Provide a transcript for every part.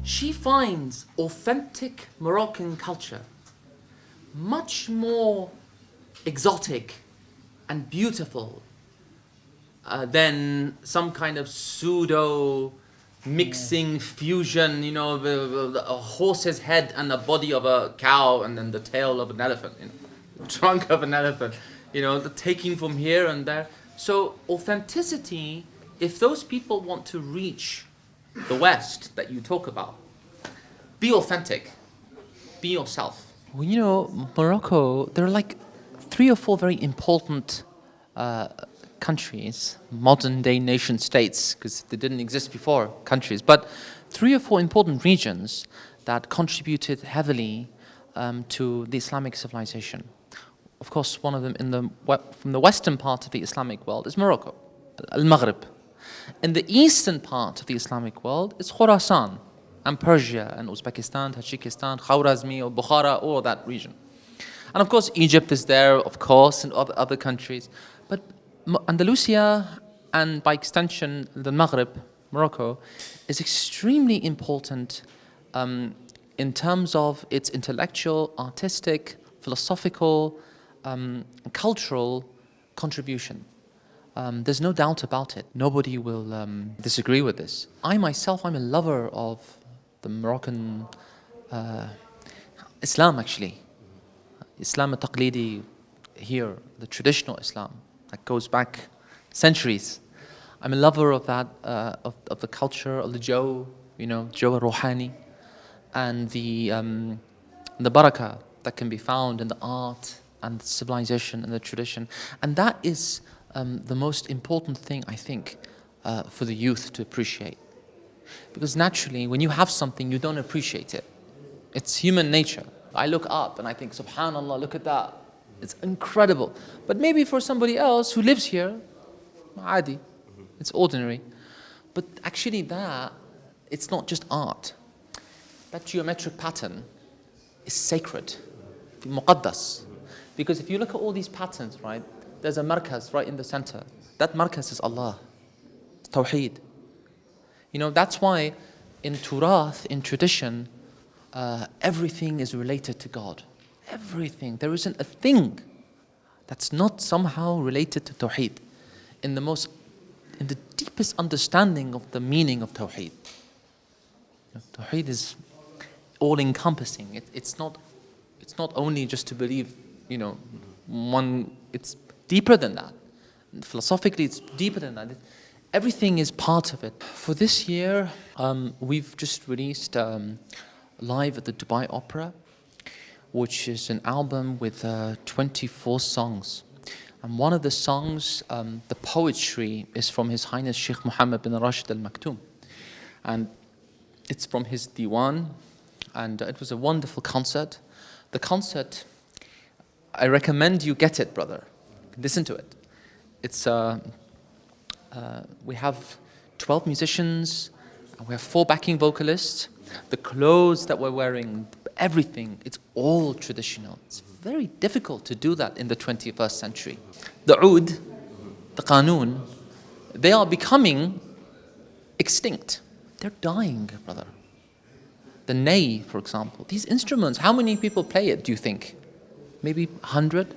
she finds authentic Moroccan culture much more exotic and beautiful than some kind of pseudo mixing fusion, a horse's head and the body of a cow and then the tail of an elephant, the trunk of an elephant, the taking from here and there. So authenticity, if those people want to reach the West that you talk about, be authentic, be yourself. Well, Morocco, there are like 3 or 4 very important countries, modern day nation states, because they didn't exist before, countries, but 3 or 4 important regions that contributed heavily to the Islamic civilization. Of course, one of them from the western part of the Islamic world is Morocco, Al-Maghrib. In the eastern part of the Islamic world is Khorasan and Persia and Uzbekistan, Tajikistan, Khwarezmi or Bukhara, all that region. And of course, Egypt is there, of course, and other countries. But Andalusia, and by extension, the Maghrib, Morocco, is extremely important in terms of its intellectual, artistic, philosophical, cultural contribution. There's no doubt about it. Nobody will disagree with this. I myself, I'm a lover of the Moroccan Islam, actually. Islam al-Taqlidi here, the traditional Islam that goes back centuries. I'm a lover of that, of the culture, of the Joe Rouhani, and the barakah that can be found in the art and the civilization and the tradition. And that is the most important thing, I think, for the youth to appreciate. Because naturally, when you have something, you don't appreciate it. It's human nature. I look up and I think, subhanallah, look at that. It's incredible. But maybe for somebody else who lives here, adi, it's ordinary. But actually it's not just art. That geometric pattern is sacred, muqaddas. Because if you look at all these patterns, right, there's a markaz right in the center. That markaz is Allah, Tawheed. That's why in Turath, in tradition, everything is related to God. Everything. There isn't a thing that's not somehow related to Tawheed. In the deepest understanding of the meaning of Tawheed. Tawheed is all-encompassing. It's not only just to believe, it's deeper than that. Philosophically, it's deeper than that. Everything is part of it. For this year, we've just released live at the Dubai Opera, which is an album with 24 songs. And one of the songs, the poetry is from His Highness Sheikh Mohammed bin Rashid Al Maktoum. And it's from his diwan, and it was a wonderful concert. The concert, I recommend you get it, brother. Listen to it. It's we have 12 musicians, and we have 4 backing vocalists. The clothes that we're wearing, everything, it's all traditional. It's very difficult to do that in the 21st century. The oud, the qanoon, they are becoming extinct. They're dying, brother. The ney, for example, these instruments, how many people play it, do you think? Maybe 100?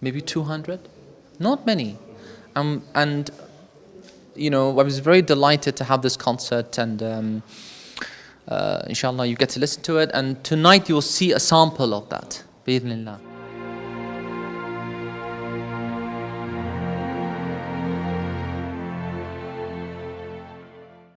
Maybe 200? Not many. And I was very delighted to have this concert, and inshallah you get to listen to it, and tonight you'll see a sample of that, bi-idhnillah.